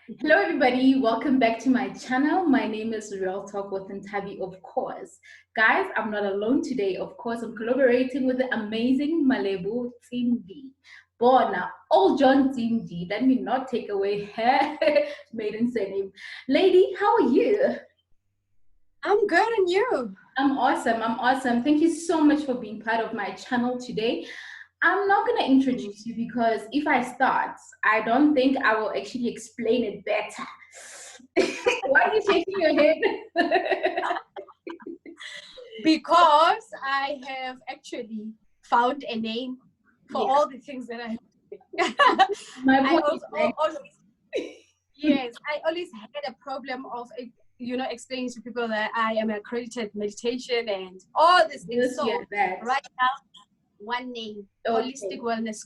Hello, everybody. Welcome back to my channel. My name is Realtalkwithnthabi, of course. Guys, I'm not alone today. Of course, I'm collaborating with the amazing Malebo Oldjohn-Tsindi. Born Oldjohn-Tsindi. Let me not take away her maiden surname. Lady, how are you? I'm good, and you? I'm awesome. I'm awesome. Thank you so much for being part of my channel today. I'm not going to introduce you because if I start, I don't think I will actually explain it better. Why are you shaking your head? Because I have actually found a name for Yeah, all the things that I have. my I point also is that, always, yes, I always had a problem of, explaining to people that I am accredited meditation and all these things. this, yeah, So that. right now, one name, Okay. Holistic Wellness.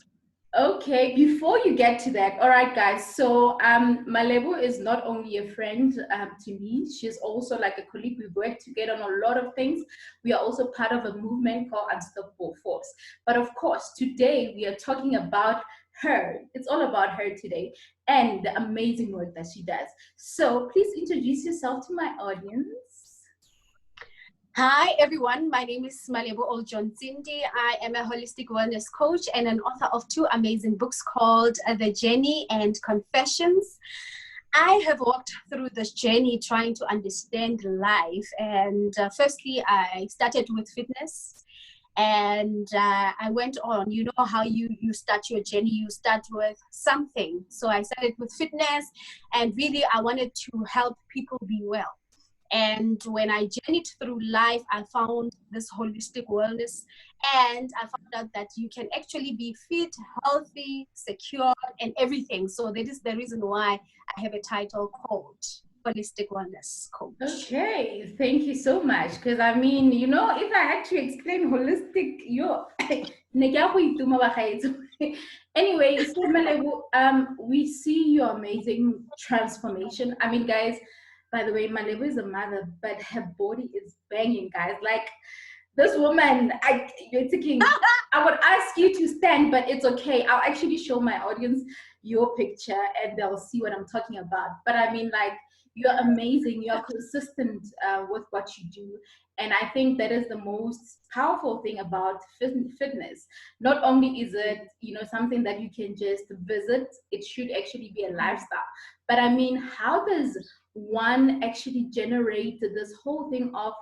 Okay, before you get to that, all right, guys. So, Malebo is not only a friend to me; she's also like a colleague. We work together on a lot of things. We are also part of a movement called Unstoppable Force. But of course, today we are talking about her. It's all about her today and the amazing work that she does. So, please introduce yourself to my audience. Hi, everyone. My name is Malebo Oldjohn-Tsindi. I am a holistic wellness coach and an author of two amazing books called The Journey and Confessions. I have walked through this journey trying to understand life. And firstly, I started with fitness. And I went on, you know how you start your journey, you start with something. So I started with fitness, and really I wanted to help people be well. And when I journeyed through life, I found this holistic wellness, and I found out that you can actually be fit, healthy, secure, and everything. So that is the reason why I have a title called Holistic Wellness Coach. Okay, thank you so much. Because I mean, if I actually explain holistic, anyway, so Malebo, we see your amazing transformation. I mean, guys, by the way, Malebo is a mother, but her body is banging, guys. Like this woman, you're thinking, I would ask you to stand, but it's okay. I'll actually show my audience your picture and they'll see what I'm talking about. But I mean, like, you're amazing. You're consistent with what you do. And I think that is the most powerful thing about fitness. Not only is it, something that you can just visit, it should actually be a lifestyle. But I mean, how does one actually generate this whole thing of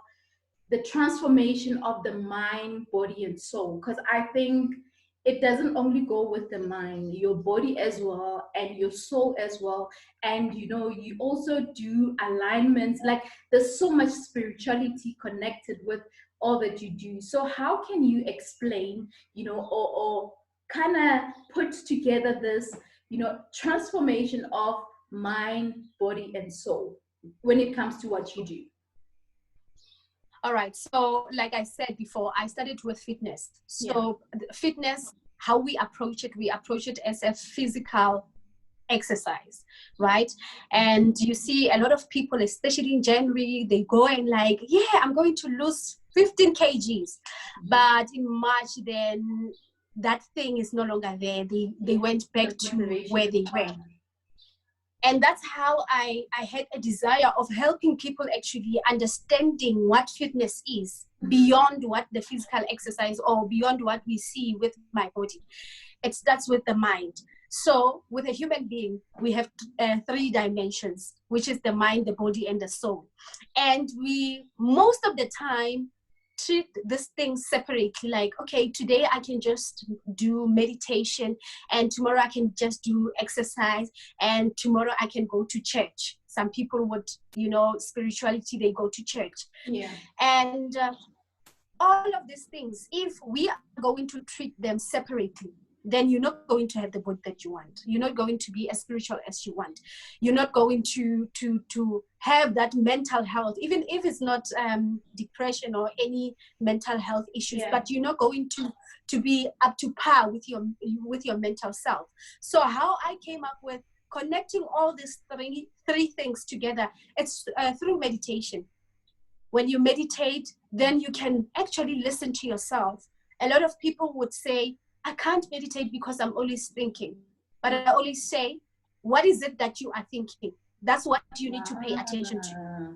the transformation of the mind, body, and soul? Because I think it doesn't only go with the mind, your body as well, and your soul as well. And you also do alignments. Like there's so much spirituality connected with all that you do. So how can you explain, or kind of put together this, transformation of mind, body, and soul when it comes to what you do? All right. So, like I said before, I started with fitness. So, fitness, how we approach it as a physical exercise, right? And you see a lot of people, especially in January, they go and like, yeah, I'm going to lose 15 kgs. But in March, then that thing is no longer there. They went back to where they were. And that's how I had a desire of helping people actually understanding what fitness is beyond what the physical exercise or beyond what we see with my body. It starts with the mind. So with a human being, we have 3 dimensions, which is the mind, the body, and the soul. And we, most of the time, treat this thing separately. Like, okay, today I can just do meditation, and tomorrow I can just do exercise, and tomorrow I can go to church. Some people would, spirituality, they go to church. Yeah. And all of these things, if we are going to treat them separately, then you're not going to have the body that you want. You're not going to be as spiritual as you want. You're not going to have that mental health, even if it's not depression or any mental health issues, but you're not going to be up to par with your mental self. So how I came up with connecting all these three things together, it's through meditation. When you meditate, then you can actually listen to yourself. A lot of people would say, I can't meditate because I'm always thinking. But I always say, what is it that you are thinking? That's what you need to pay attention to.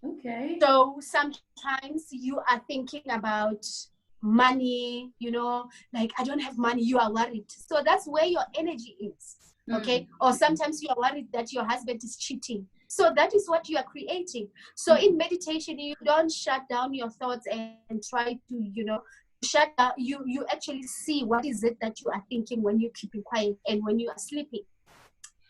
Okay. So sometimes you are thinking about money, you know, like I don't have money, you are worried. So that's where your energy is. Okay. Or sometimes you are worried that your husband is cheating. So that is what you are creating. So in meditation, you don't shut down your thoughts and try to, you know, shut down. You actually see what is it that you are thinking when you're keeping quiet and when you are sleeping.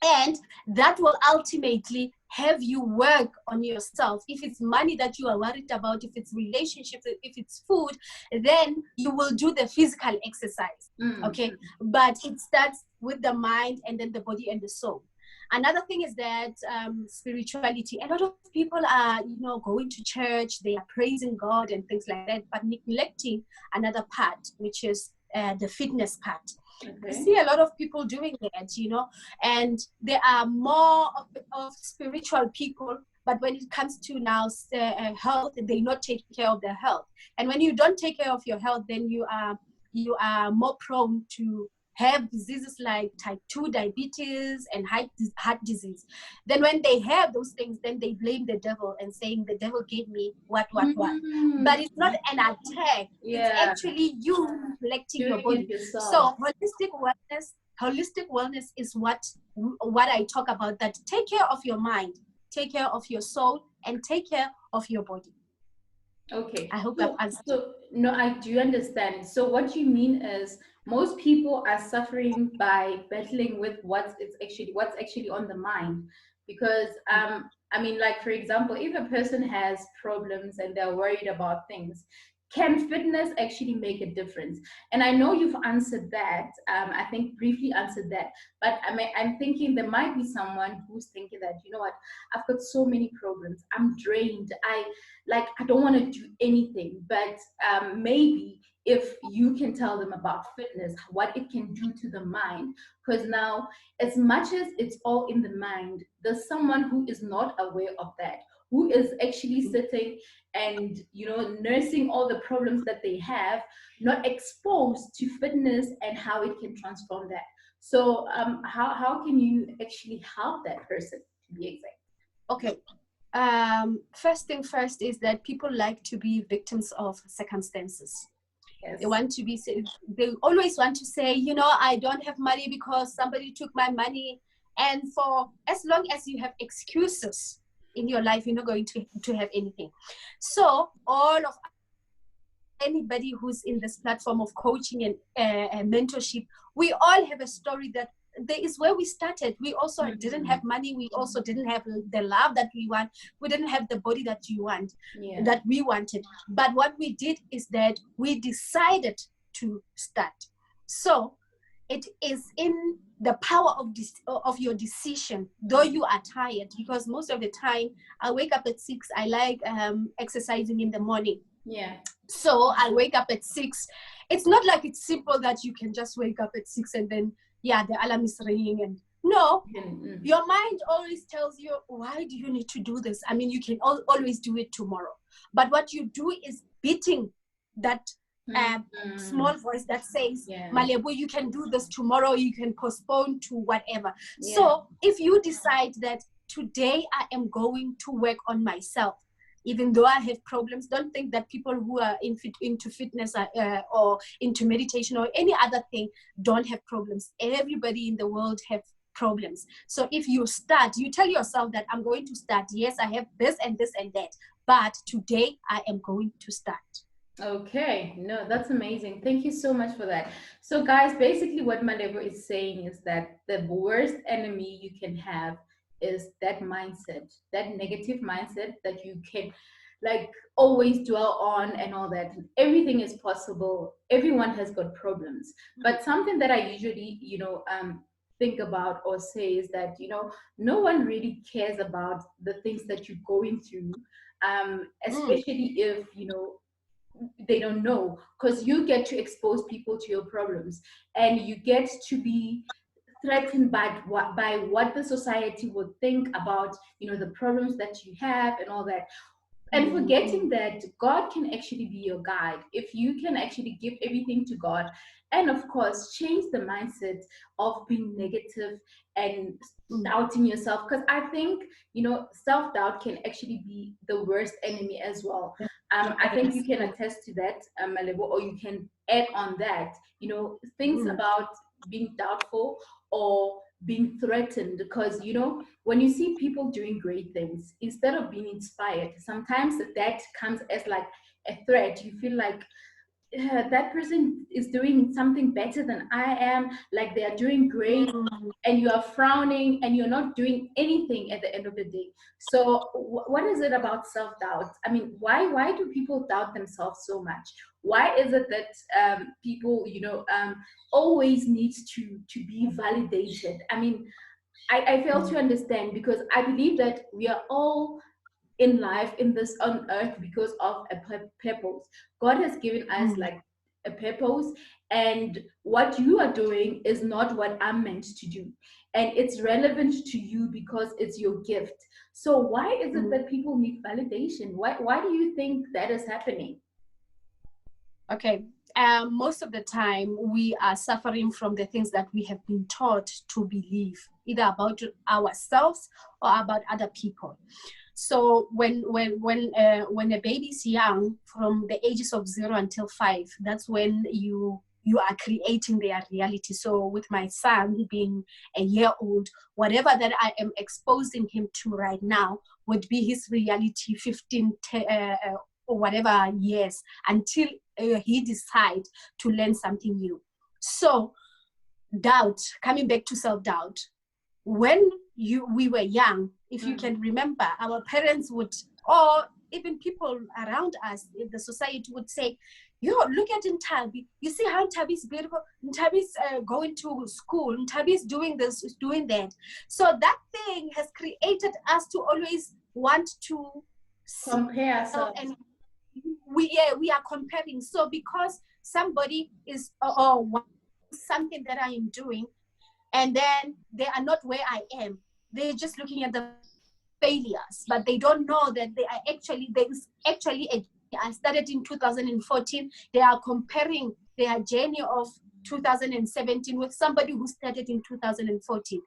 And that will ultimately have you work on yourself. If it's money that you are worried about, if it's relationships, if it's food, then you will do the physical exercise. Okay. But it starts with the mind and then the body and the soul. Another thing is that spirituality. A lot of people are, you know, going to church, they are praising God and things like that, but neglecting another part, which is the fitness part. I see a lot of people doing that, you know, and there are more of spiritual people, but when it comes to now health, they not take care of their health. And when you don't take care of your health, then you are more prone to have diseases like type 2 diabetes and heart disease. Then when they have those things, then they blame the devil and saying the devil gave me what. But it's not an attack. It's actually you neglecting your body. So holistic wellness is what I talk about, that take care of your mind, take care of your soul, and take care of your body. Okay. I hope I've answered. So no, I do understand. So what you mean is most people are suffering by battling with what's actually on the mind. Because I mean, like for example, if a person has problems and they're worried about things, can fitness actually make a difference? And I know you've answered that. I think briefly answered that. But I'm thinking there might be someone who's thinking that, you know what, I've got so many problems. I'm drained. I don't want to do anything. But maybe if you can tell them about fitness, what it can do to the mind, because now, as much as it's all in the mind, there's someone who is not aware of that, who is actually sitting and, you know, nursing all the problems that they have, not exposed to fitness and how it can transform that. So how can you actually help that person, to be exact? Okay. First thing first is that people like to be victims of circumstances. Yes. They always want to say, you know, I don't have money because somebody took my money. And for as long as you have excuses in your life, you're not going to have anything. So anybody who's in this platform of coaching and mentorship, we all have a story that there is where we started. We also didn't have money. We also didn't have the love that we want. We didn't have the body that you want, that we wanted. But what we did is that we decided to start. So it is in the power of your decision, though you are tired, because most of the time I wake up at 6. I like exercising in the morning. So I wake up at 6. It's not like it's simple that you can just wake up at 6 and then the alarm is ringing. And no, your mind always tells you, why do you need to do this? I mean, you can always do it tomorrow. But what you do is beating that small voice that says, Malebo, you can do this tomorrow, you can postpone to whatever. So if you decide that today I am going to work on myself, even though I have problems, don't think that people who are into fitness or into meditation or any other thing don't have problems. Everybody in the world have problems. So if you start, you tell yourself that I'm going to start. Yes, I have this and this and that, but today I am going to start. Okay, no, that's amazing. Thank you so much for that. So guys, basically what Malebo is saying is that the worst enemy you can have is that mindset, that negative mindset that you can like always dwell on and all that. Everything is possible. Everyone has got problems. But something that I usually, think about or say is that, no one really cares about the things that you're going through, especially if, they don't know, because you get to expose people to your problems and you get to be threatened by what the society would think about the problems that you have and all that. and forgetting that God can actually be your guide if you can actually give everything to God, and of course change the mindset of being negative and doubting yourself, because I think, you know, self-doubt can actually be the worst enemy as well. I think you can attest to that, Malebo, or you can add on that, you know, things about being doubtful or being threatened, because, you know, when you see people doing great things, instead of being inspired, sometimes that comes as like a threat. You feel like, yeah, that person is doing something better than I am, like they are doing great, and you are frowning and you're not doing anything at the end of the day. So what is it about self-doubt? I mean, why do people doubt themselves so much? Why is it that people, you know, always need to be validated? I mean, I fail to understand, because I believe that we are all in life, in this on earth, because of a purpose. God has given us like a purpose, and what you are doing is not what I'm meant to do, and it's relevant to you because it's your gift. So why is it that people need validation? Why do you think that is happening? Okay. Most of the time, we are suffering from the things that we have been taught to believe, either about ourselves or about other people. So when a baby is young, from the ages of 0 until 5, that's when you are creating their reality. So with my son being a year old, whatever that I am exposing him to right now would be his reality 15 or whatever years, until he decide to learn something new. So doubt, coming back to self-doubt, when we were young, if you can remember, our parents would, or even people around us in the society would say, yo, look at Ntabi. You see how Ntabi is beautiful? Ntabi is going to school. Ntabi is doing this, is doing that. So that thing has created us to always want to Compare ourselves. And we are comparing. So because somebody is something that I am doing, and then they are not where I am, they're just looking at the failures, but they don't know that there is actually a journey. I started in 2014. They are comparing their journey of 2017 with somebody who started in 2014.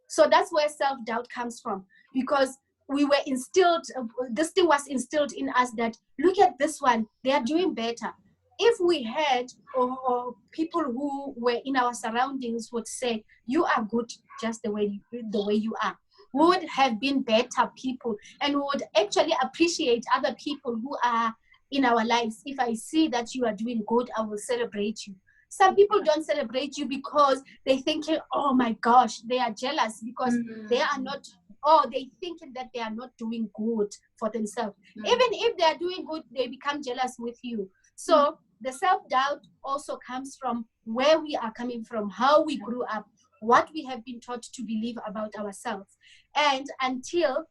So that's where self-doubt comes from, because we were instilled, this thing was instilled in us that, look at this one, they are doing better. If we had, or people who were in our surroundings would say, you are good just the way you are, we would have been better people, and we would actually appreciate other people who are in our lives. If I see that you are doing good, I will celebrate you. Some people don't celebrate you because they thinking, oh my gosh, they are jealous because they are not, or they thinking that they are not doing good for themselves. Even if they are doing good, they become jealous with you. So the self-doubt also comes from where we are coming from, how we grew up, what we have been taught to believe about ourselves. And until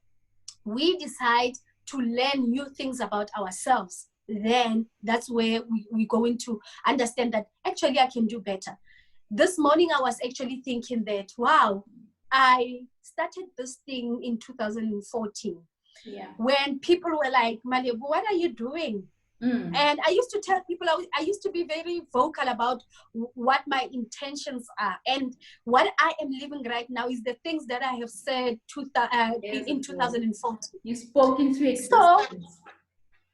we decide to learn new things about ourselves, then that's where we're going to understand that actually I can do better. This morning I was actually thinking that, wow, I started this thing in 2014. Yeah. When people were like, Malebo, what are you doing? And I used to tell people, I used to be very vocal about what my intentions are. And what I am living right now is the things that I have said in 2014. You spoke into existence. So,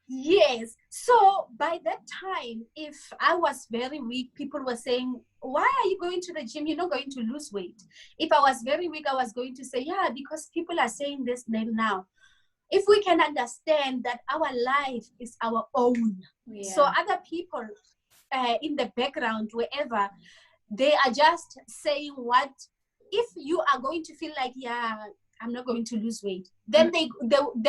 yes. So by that time, if I was very weak, people were saying, why are you going to the gym? You're not going to lose weight. If I was very weak, I was going to say, yeah, because people are saying this now. If we can understand that our life is our own, so other people in the background, wherever, they are just saying what, if you are going to feel like, yeah, I'm not going to lose weight, then they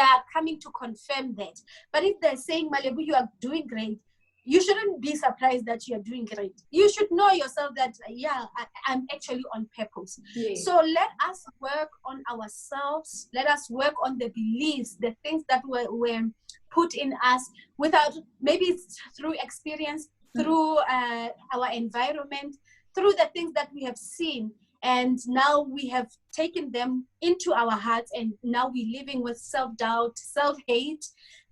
are coming to confirm that. But if they're saying, Malebo, you are doing great, you shouldn't be surprised that you're doing great. You should know yourself that, yeah, I'm actually on purpose. Yes. So let us work on ourselves. Let us work on the beliefs, the things that were put in us without, maybe it's through experience, through our environment, through the things that we have seen. And now we have taken them into our hearts, and now we're living with self-doubt, self-hate.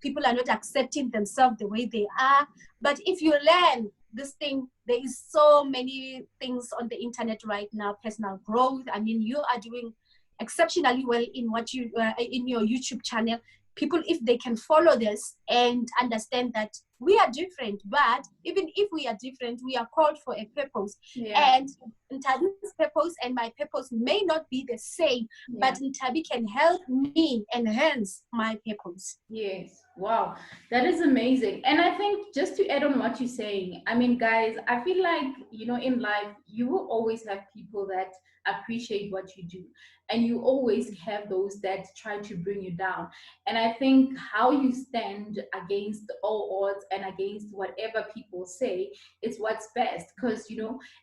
People are not accepting themselves the way they are. But if you learn this thing, there is so many things on the internet right now, personal growth. I mean, you are doing exceptionally well in what you in your YouTube channel. People, if they can follow this and understand that we are different, but even if we are different, we are called for a purpose. Yeah. And Ntabi's purpose and my purpose may not be the same, but Ntabi can help me enhance my purpose. Yes. Wow. That is amazing. And I think just to add on what you're saying, I mean, guys, I feel like, in life, you will always have people that appreciate what you do. And you always have those that try to bring you down. And I think how you stand against all odds and against whatever people say is what's best. Because,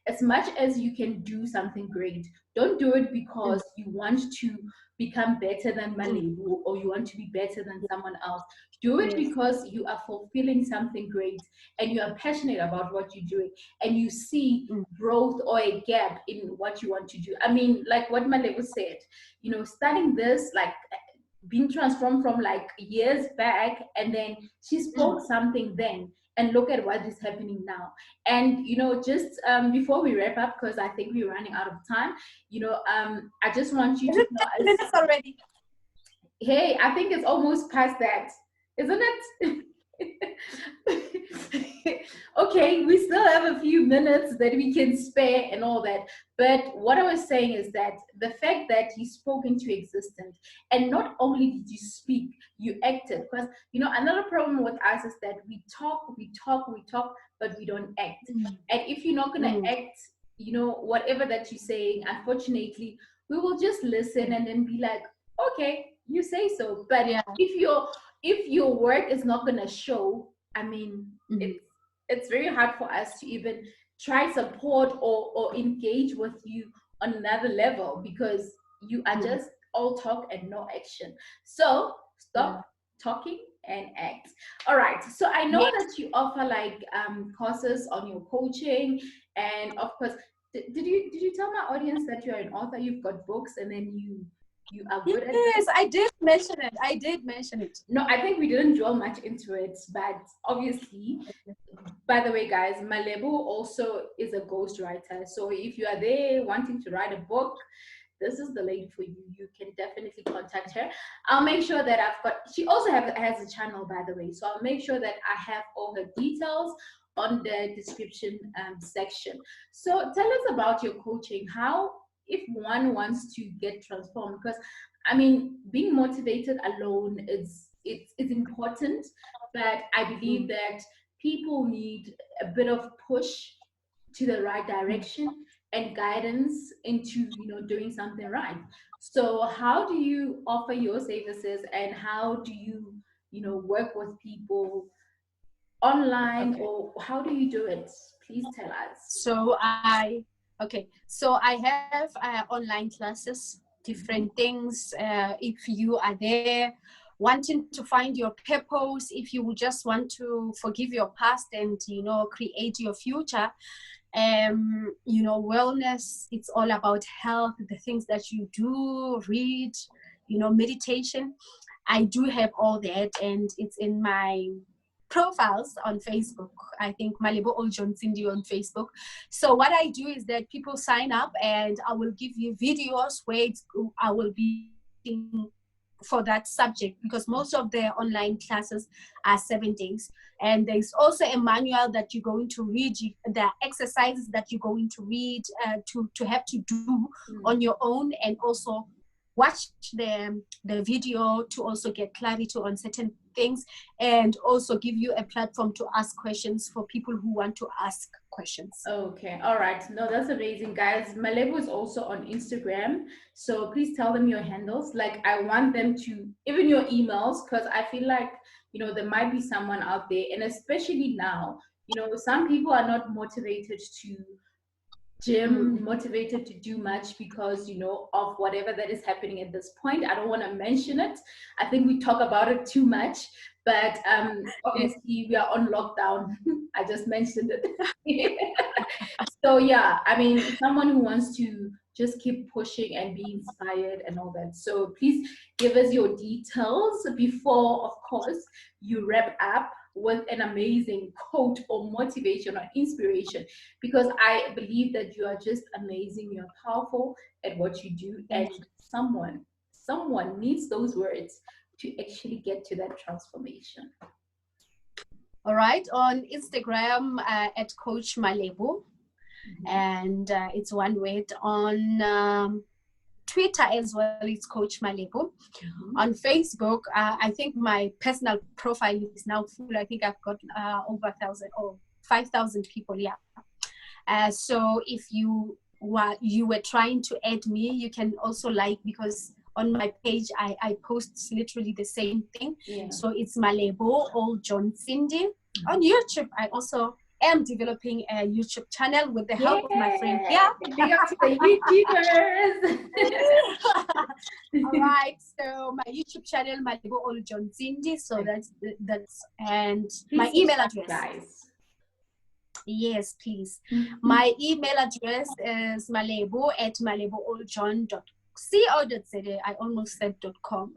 as much as you can do something great, don't do it because you want to become better than Malebo or you want to be better than someone else. Do it because you are fulfilling something great and you are passionate about what you're doing and you see growth or a gap in what you want to do. I mean, like what Malebo said, starting this, like being transformed from like years back, and then she spoke something then, and look at what is happening now. And just before we wrap up, because I think we're running out of time, I just want you to tell us. Minutes already. Hey, I think it's almost past that, isn't it? Okay, we still have a few minutes that we can spare and all that. But what I was saying is that the fact that you spoke into existence, and not only did you speak, you acted. Because, another problem with us is that we talk, but we don't act. And if you're not going to act, whatever that you're saying, unfortunately, we will just listen and then be like, okay, you say so. But if your work is not going to show, I mean, it's very hard for us to even try support or engage with you on another level, because you are just all talk and no action. So stop talking and act. All right, so I know that you offer like courses on your coaching, and of course, did you tell my audience that you're an author, you've got books, and then you are good at Yes, I did mention it. No, I think we didn't dwell much into it, but obviously, by the way, guys, Malebo also is a ghostwriter. So if you are there wanting to write a book, this is the lady for you. You can definitely contact her. I'll make sure that she also has a channel, by the way. So I'll make sure that I have all her details on the description section. So tell us about your coaching. How, if one wants to get transformed, because I mean, being motivated alone is it's important, but I believe that people need a bit of push to the right direction and guidance into doing something right. So how do you offer your services, and how do you work with people online, or how do you do it? Please tell us. So I have online classes, different things. If you are there wanting to find your purpose, if you just want to forgive your past and create your future, wellness, it's all about health, the things that you do, read, meditation. I do have all that, and it's in my profiles on Facebook. I think Malebo Oldjohn-Tsindi on Facebook. So what I do is that people sign up, and I will give you videos where I will be for that subject, because most of the online classes are 7 days, and there's also a manual that you're going to read, the exercises that you're going to read to have to do on your own, and also watch the video to also get clarity on certain things, and also give you a platform to ask questions for people who want to ask questions. Okay, all right. No, that's amazing, guys. Malebo is also on Instagram, so please tell them your handles. Like, I want them to, even your emails, because I feel like there might be someone out there, and especially now, some people are not motivated to gym, motivated to do much because of whatever that is happening at this point. I don't want to mention it. I think we talk about it too much, but obviously we are on lockdown. I just mentioned it. So yeah, I mean, someone who wants to just keep pushing and be inspired and all that. So please give us your details before, of course, you wrap up with an amazing quote or motivation or inspiration, because I believe that you are just amazing, you're powerful at what you do, and someone needs those words to actually get to that transformation. All right, on Instagram at Coach Malebo, and it's one word. On Twitter as well, it's Coach Malebo. On Facebook, I think my personal profile is now full. I think I've got over 1,000 or 5,000 people. Yeah. So if you were trying to add me, you can also like, because on my page I post literally the same thing. Yeah. So it's Malebo Oldjohn-Tsindi. On YouTube, I also am developing a YouTube channel with the help of my friend here. Big up to the YouTubers. All right, so my YouTube channel, Malebo Oldjohn-Tsindi. So that's and please, my email address. Guys. Yes, please. My email address is malebo@malebooldjohn.co.za. I almost said .com.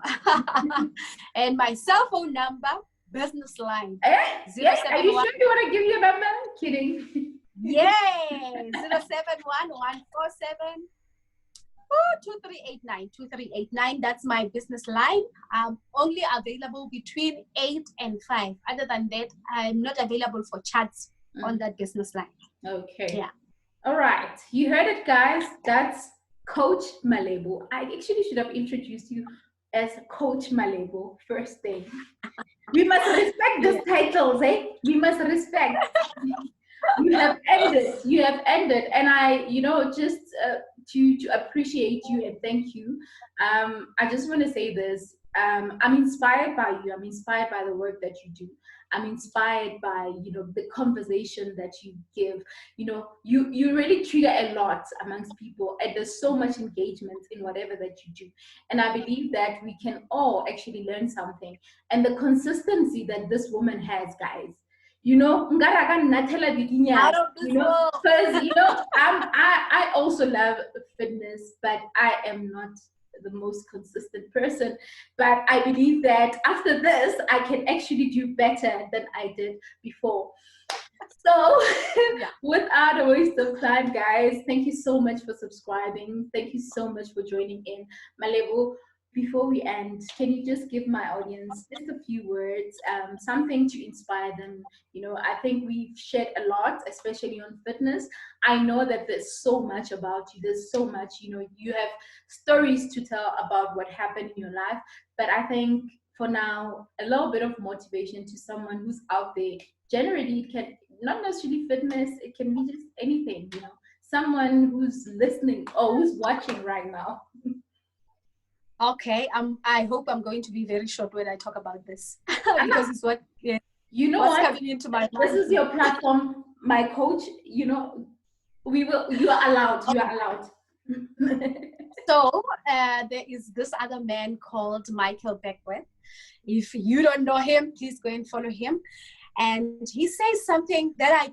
And my cell phone number, business line. Yeah, are you sure you want to give your number? Kidding. Yeah, 071-147 2389. That's my business line. I'm only available between 8 and 5. Other than that, I'm not available for chats on that business line. Okay. Yeah. All right. You heard it, guys. That's Coach Malebo. I actually should have introduced you as Coach Malebo first thing. We must respect these titles, eh? We must respect. You have ended. And I, just to appreciate you and thank you. I just want to say this. I'm inspired by you. I'm inspired by the work that you do. I'm inspired by, the conversation that you give. You really trigger a lot amongst people, and there's so much engagement in whatever that you do. And I believe that we can all actually learn something. And the consistency that this woman has, guys, because I also love fitness, but I am not the most consistent person. But I believe that after this, I can actually do better than I did before. So without a waste of time, guys, thank you so much for subscribing. Thank you so much for joining in. Malebo, before we end, can you just give my audience just a few words, something to inspire them? I think we've shared a lot, especially on fitness. I know that there's so much about you. There's so much, you have stories to tell about what happened in your life. But I think for now, a little bit of motivation to someone who's out there. Generally, it can not necessarily fitness. It can be just anything, someone who's listening or who's watching right now. Okay, I hope I'm going to be very short when I talk about this because it's what what's coming into my mind. This is your platform, my coach. You are allowed. You are allowed. So there is this other man called Michael Beckwith. If you don't know him, please go and follow him. And he says something that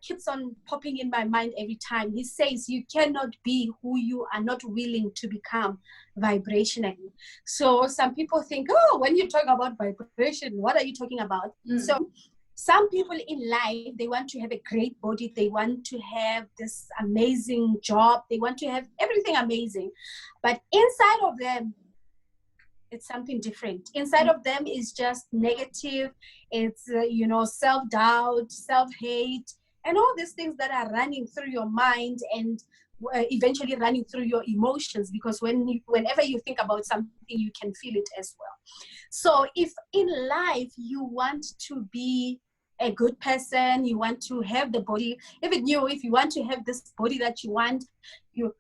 keeps on popping in my mind every time. He says, you cannot be who you are not willing to become vibrationally. So some people think, when you talk about vibration, what are you talking about? So some people in life, they want to have a great body. They want to have this amazing job. They want to have everything amazing. But inside of them, it's something different. Inside of them is just negative. It's, self-doubt, self-hate, and all these things that are running through your mind and eventually running through your emotions, because whenever you think about something, you can feel it as well. So if in life you want to be a good person, you want to have the body, even if you want to have this body that you want, you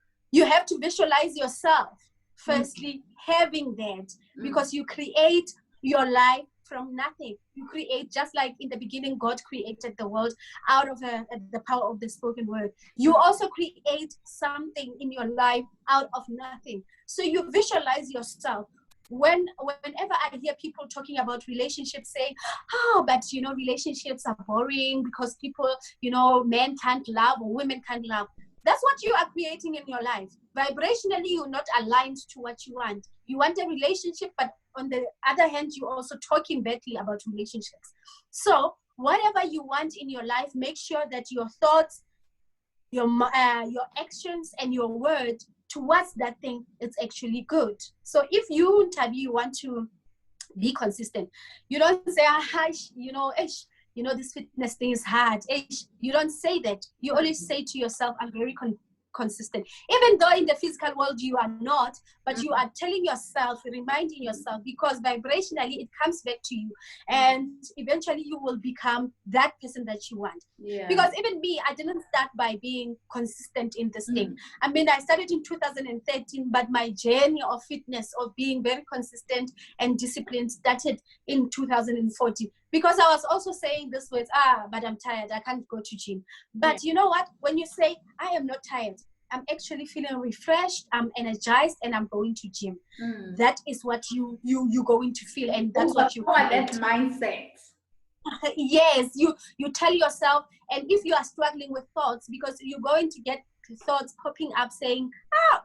have to visualize yourself firstly having that, because you create your life from nothing. You create, just like in the beginning, God created the world out of the power of the spoken word. You also create something in your life out of nothing. So you visualize yourself. Whenever I hear people talking about relationships, saying, but relationships are boring because people, men can't love or women can't love. That's what you are creating in your life. vibrationally you're not aligned to what you want. You want a relationship, but on the other hand, you're also talking badly about relationships. So whatever you want in your life, make sure that your thoughts, your actions, and your word towards that thing is actually good. So if you, Nthabi, you want to be consistent, you don't say, this fitness thing is hard. You don't say that. You always say to yourself, I'm very consistent. Even though in the physical world you are not, but you are telling yourself, reminding yourself, because vibrationally it comes back to you, and eventually you will become that person that you want. Because even me, I didn't start by being consistent in this thing. I mean, I started in 2013, but my journey of fitness, of being very consistent and disciplined, started in 2014. Because I was also saying this with, but I'm tired, I can't go to gym. But you know what? When you say, I am not tired, I'm actually feeling refreshed, I'm energized, and I'm going to gym. That is what you're going to feel, and that's what you want. That mindset. Yes, you tell yourself, and if you are struggling with thoughts, because you're going to get thoughts popping up saying,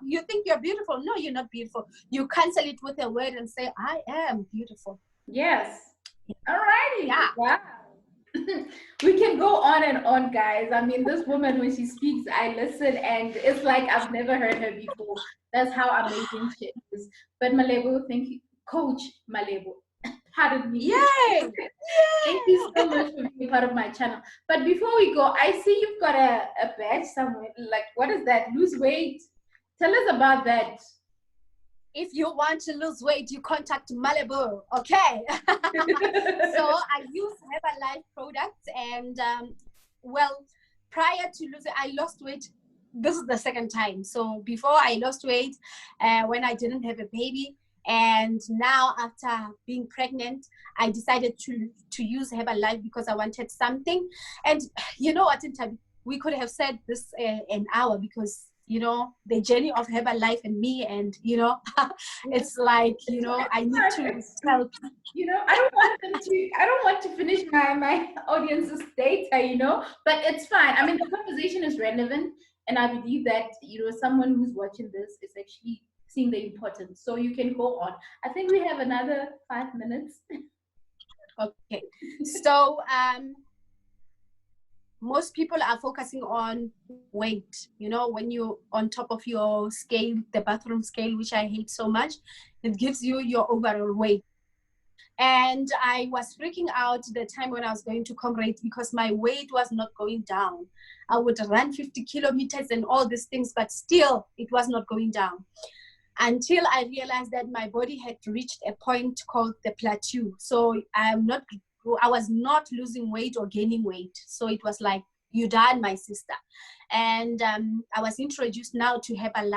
you think you're beautiful. No, you're not beautiful. You cancel it with a word and say, I am beautiful. Yes. All righty. Yeah. Wow. We can go on and on, guys. I mean, this woman, when she speaks, I listen, and it's like I've never heard her before. That's how amazing she is. But Malebo, thank you. Coach Malebo. Pardon me. Yay! Thank you so much for being part of my channel. But before we go, I see you've got a badge somewhere. Like, what is that? Lose weight. Tell us about that. If you want to lose weight, you contact Malebo, okay? So I use Herbal products, and prior to losing, I lost weight. This is the second time. So before I lost weight when I didn't have a baby, and now after being pregnant, I decided to use Herbal because I wanted something. And you know what, we could have said this an hour, because the journey of Herbal and me, and it's like I need to tell. I don't want to finish my audience's data, but it's fine. I mean, the conversation is relevant, and I believe that someone who's watching this is actually seeing the importance. So you can go on. I think we have another 5 minutes. Okay, so most people are focusing on weight. When you're on top of your scale, the bathroom scale, which I hate so much, it gives you your overall weight. And I was freaking out the time when I was going to Comrade, because my weight was not going down. I would run 50 kilometers and all these things, but still it was not going down, until I realized that my body had reached a point called the plateau. So I was not losing weight or gaining weight. So it was like, you done, my sister. And I was introduced now to Herbal,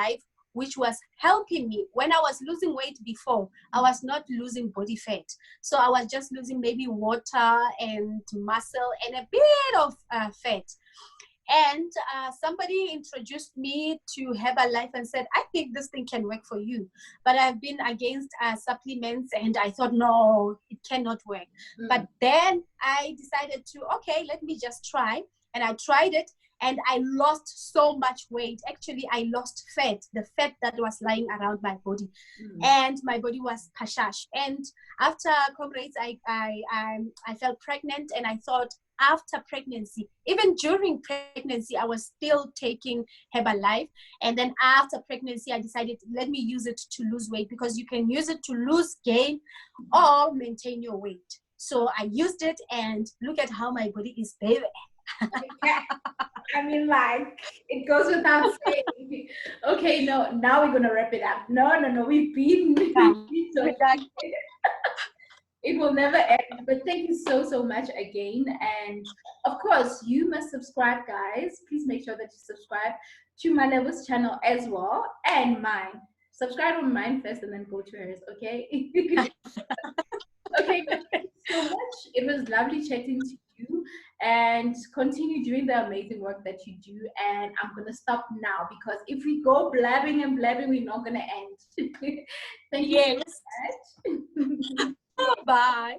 which was helping me. When I was losing weight before, I was not losing body fat. So I was just losing maybe water and muscle and a bit of fat. And somebody introduced me to Herbal and said, I think this thing can work for you. But I've been against supplements, and I thought, no, it cannot work. But then I decided to, okay, let me just try. And I tried it, and I lost so much weight. Actually, I lost fat, the fat that was lying around my body. And my body was kashash. And after Comrades, I felt pregnant, and I thought, after pregnancy, even during pregnancy, I was still taking Herbal. And then after pregnancy, I decided, let me use it to lose weight, because you can use it to lose, gain, or maintain your weight. So I used it, and look at how my body is, baby. I mean, like, it goes without saying. Okay, no, now we're gonna wrap it up. No, we've been so it will never end. But thank you so much again. And of course, you must subscribe, guys. Please make sure that you subscribe to Malebo's channel as well, and mine. Subscribe on mine first, and then go to hers, okay? Okay, but thank you so much. It was lovely chatting to you, and continue doing the amazing work that you do. And I'm gonna stop now, because if we go blabbing and blabbing, we're not gonna end. Thank you so much. Bye.